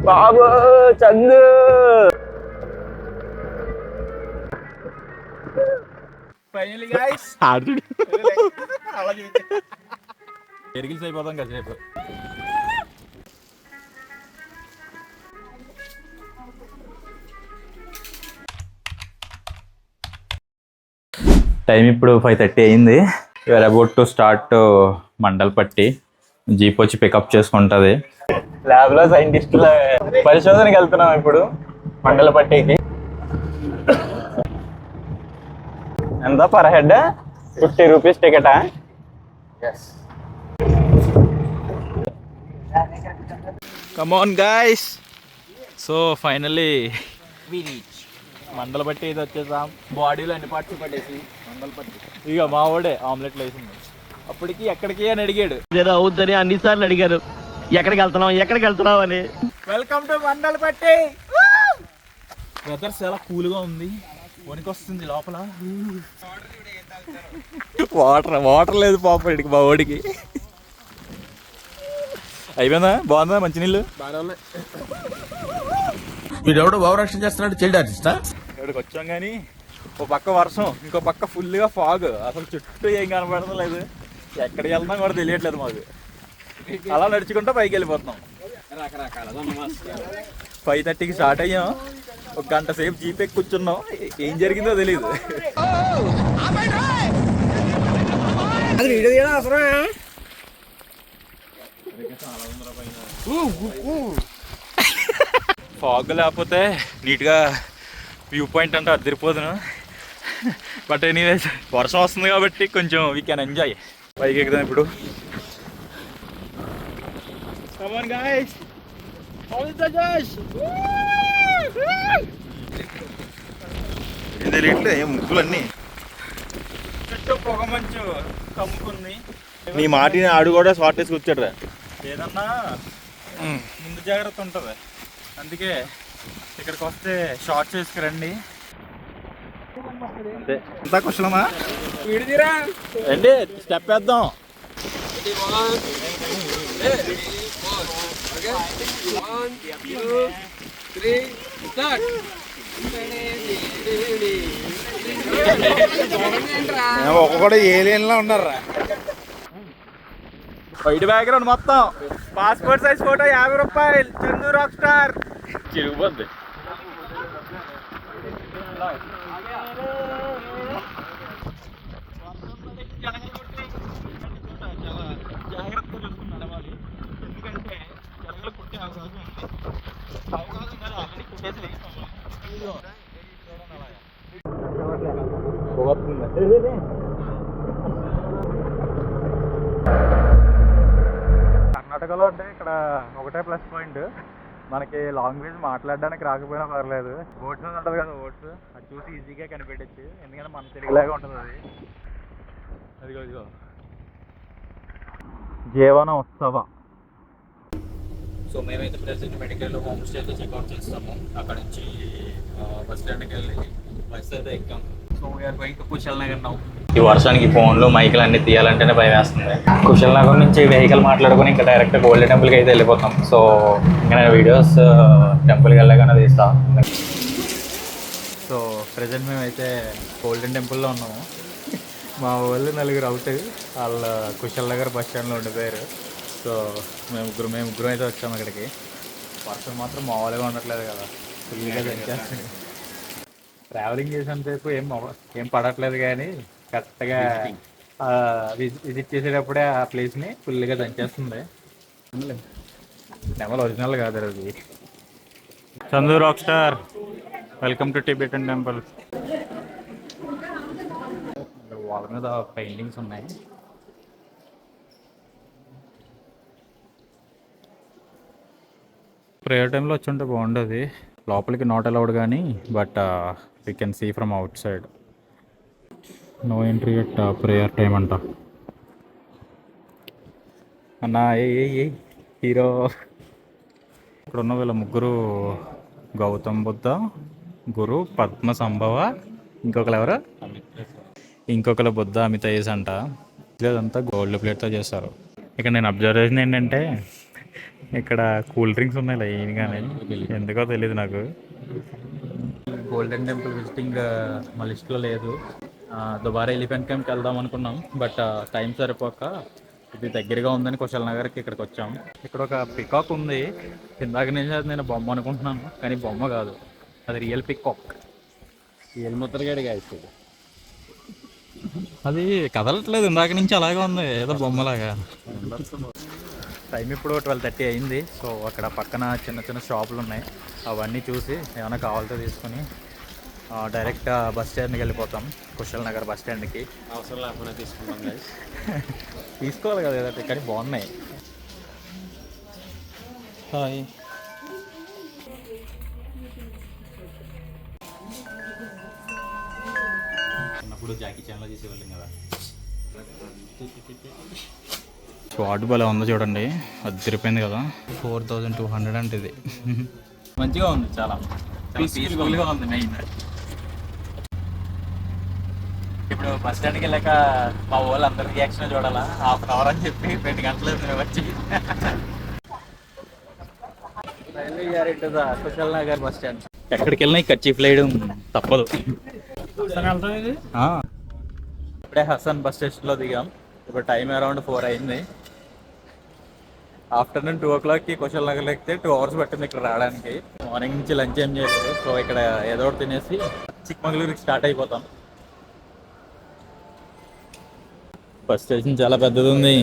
బాబు Chandu finally guys అలా ఎరిగిల్స్ అయిపోతాం కాసేపు. టైం ఇప్పుడు 5:30 అయింది. You're about to start Mandalpatti. Jeep వచ్చి పికప్ చేసుకుంటుంది. ల్యాబ్ లో సైంటిస్టుల పరిశోధనకి వెళ్తున్నాం ఇప్పుడు మండలపట్టికి. ఎంత పర్ హెడ్? 50 రూపీస్ టికెటా? Come on guys. So finally Mandalapatti ఇది వచ్చేసాం. బాడీలో అన్ని పార్ట్స్ పట్టేసి మండలపట్టి. ఇక మా వాడే ఆమ్లెట్లు వేసింది. అప్పటికి ఎక్కడికి అని అడిగాడు. ఏదో అవుద్దని అన్నిసార్లు అడిగారు, ఎక్కడికి వెళ్తున్నావు అని. Welcome to Mandalapatti. వెదర్ చాలా కూల్గా ఉంది. వనికి వస్తుంది లోపల. వాటర్ లేదు పాప ఇడికి మా ఓడికి. అయిపోయిందా? బాగుందా మంచినీళ్ళు? బాగానే ఉన్నాయి. వీడెవడో భావరక్షణ చేస్తున్నాడు, చైల్డ్ ఆర్టిస్టా? ఇక్కడికి వచ్చాం కానీ ఒక పక్క వర్షం, ఇంకో పక్క ఫుల్గా ఫాగ్. అసలు చుట్టూ ఏం కనపడడం లేదు. ఎక్కడికి వెళ్తున్నాం కూడా తెలియట్లేదు మాకు. అలా నడుచుకుంటూ పైకి వెళ్ళిపోతున్నాం. 5:30కి స్టార్ట్ అయ్యాం. ఒక గంట సేపు జీప్ ఎక్కి కూర్చున్నాం. ఏం జరిగిందో తెలియదు. ఫాగ్ లేకపోతే నీట్గా వ్యూ పాయింట్ అంటే అదిరిపోదును. బట్ ఎనీవేస్ వర్షం వస్తుంది కాబట్టి కొంచెం వీ కెన్ ఎంజాయ్. పైకి ఎక్కుదాం ఇప్పుడు. Come on guys. How is the Josh? ఇది రేట్లు ఏం ముగ్గులన్నీ చుట్టూ పొగ మంచు కమ్ముకుంది. నీ మాటిని ఆడు కూడా షార్ట్ వేసి కూర్చాడు. ఏదన్నా ముందు జాగ్రత్త ఉంటుంది. అందుకే ఇక్కడికి వస్తే షార్ట్స్ వేసుకురండి. అంతే. అంతా కుశలమా? రండి స్టెప్ వేద్దాం. ఒక్కొక్కడు ఏలియన్లా ఉన్నారా? వైట్ బ్యాక్గ్రౌండ్ మొత్తం. పాస్పోర్ట్ సైజ్ ఫోటో 50 రూపాయలు. Chandu rock star. చిరుగుపోద్ది. జాగ్రత్తగా చూసుకుని నడవాలి. ఎందుకంటే జనగలు కుట్టే అవకాశం ఉంది. అవకాశం కాదు, ఆల్రెడీ కుట్టేసి లేస్తాము. కర్ణాటకలో అంటే ఇక్కడ ఒకటే ప్లస్ పాయింట్, మనకి లాంగ్వేజ్ మాట్లాడడానికి రాకపోయినా పర్లేదు. ఓట్స్ ఉంటుంది కదా, ఓట్స్ అది చూసి ఈజీగా కనిపెట్టచ్చు. ఎందుకంటే మన తెలుగులాగా ఉంటుంది అది. అదిగో జీవన ఉత్సవ. సో మేమైతే ప్రెసెంట్ మెడికల్ హోమ్ స్టేలో చెక్అవుట్ చేస్తాము. అక్కడ నుంచి బస్ స్టాండ్కి వెళ్ళి బస్ అయితే ఎక్కాం. So we're going to Kushal Nagar now. ఈ వర్షానికి ఫోన్లు మైకులు అన్నీ తీయాలంటేనే భయం వేస్తుంది. కుశల్ నగర్ నుంచి వెహికల్ మాట్లాడుకొని ఇంకా డైరెక్ట్ గోల్డెన్ టెంపుల్కి అయితే వెళ్ళిపోతాం. సో ఇంకా వీడియోస్ టెంపుల్కి వెళ్ళగానే తీస్తాం. సో ప్రజెంట్ మేమైతే గోల్డెన్ టెంపుల్లో ఉన్నాము. మా వాళ్ళు 4 అవుట్. వాళ్ళ కుశల్ నగర్ బస్ స్టాండ్లో ఉండిపోయారు. సో మేము ముగ్గురం అయితే వచ్చాము అక్కడికి. వర్షం మాత్రం మామూలుగా ఉండట్లేదు కదా, ఫుల్గా దంచేస్తుంది. ట్రావెలింగ్ చేసేంతసేపు ఏం పడట్లేదు, కానీ కరెక్ట్గా విజిట్ చేసేటప్పుడే ఆ ప్లేస్ని ఫుల్గా దంచేస్తుంది. నెమల్ ఒరిజినల్ కాదు అది. Chandu rock star, welcome to Tibetan temple. వాళ్ళ మీద పెయింటింగ్స్ ఉన్నాయి. ప్రేయర్ టైంలో వచ్చి ఉంటే బాగుండేది. లోపలికి నాట్ అలౌడ్ కానీ, but we can see from outside. No entry at prayer time అంట. అన్నా ఏ హీరో. ఇక్కడ ఉన్న వీళ్ళ ముగ్గురు గౌతమ్ బుద్ధ, గురు పద్మ సంభవ, ఇంకొకరు బుద్ధ అమితయేజ్ అంట. ఇదంతా గోల్డ్ ప్లేట్తో చేస్తారు. ఇక్కడ నేను అబ్జర్వ్ చేసింది ఏంటంటే ఇక్కడ కూల్ డ్రింక్స్ ఉన్నాయి లైన్ కానీ ఎందుకో తెలియదు నాకు. గోల్డెన్ టెంపుల్ విజిటింగ్ మా లిస్ట్లో లేదు. దుబారా ఎలిఫెంట్ క్యాంప్కి వెళ్దాం అనుకున్నాం, బట్ టైం సరిపోక ఇది దగ్గరగా ఉందని కుశల్ నగర్కి ఇక్కడికి వచ్చాం. ఇక్కడ ఒక పికాక్ ఉంది, ఇందాక నుంచి అది నేను బొమ్మ అనుకుంటున్నాను, కానీ బొమ్మ కాదు, అది రియల్ పికాక్. రియల్ ముత్తరగాడిగా అయిపోయింది. అది కదలట్లేదు, ఇందాక నుంచి అలాగే ఉంది, ఏదో బొమ్మలాగా. టైం ఇప్పుడు 12:30 అయింది. సో అక్కడ పక్కన చిన్న చిన్న షాపులు ఉన్నాయి, అవన్నీ చూసి ఏమైనా కావాలితో తీసుకొని డైరెక్ట్ బస్ స్టాండ్కి వెళ్ళిపోతాం, కుశల్ నగర్ బస్ స్టాండ్కి. అవసరం లేకుండా తీసుకుంటాం guys. తీసుకోవాలి కదా ఏదైతే, కానీ బాగున్నాయి. హాయ్. చిన్నప్పుడు జాకీ చాన్లో చేసేవాళ్ళం కదా. స్వాట్ భలే ఉందో చూడండి, అది తిరిపోయింది కదా. 4200 అంటే ఇది. మంచిగా ఉంది, చాలా పీస్ఫుల్గా ఉంది. మెయిన్ ఇప్పుడు బస్ స్టాండ్కి వెళ్ళాక మా వాళ్ళు అందరి రియాక్షన్ చూడాలా, 1/2 అవర్ అని చెప్పి 2 గంటలు మేము వచ్చి కుశల్ నగర్ బస్ స్టాండ్. ఎక్కడికి వెళ్ళినా కర్చీఫ్ వేయడం తప్పదు. ఇప్పుడే హసన్ బస్ స్టేషన్లో దిగాం. ఇప్పుడు టైం అరౌండ్ 4 అయింది. ఆఫ్టర్నూన్ 2 o'clockకి కుశల్ నగర్లో ఎక్కితే 2 hours పట్టింది ఇక్కడ రావడానికి. మార్నింగ్ నుంచి లంచ్ ఏం చేయలేదు, సో ఇక్కడ ఏదో ఒకటి తినేసి చిక్మగళూరుకి స్టార్ట్ అయిపోతాం. బస్ స్టేషన్ చాలా పెద్దది ఉంది.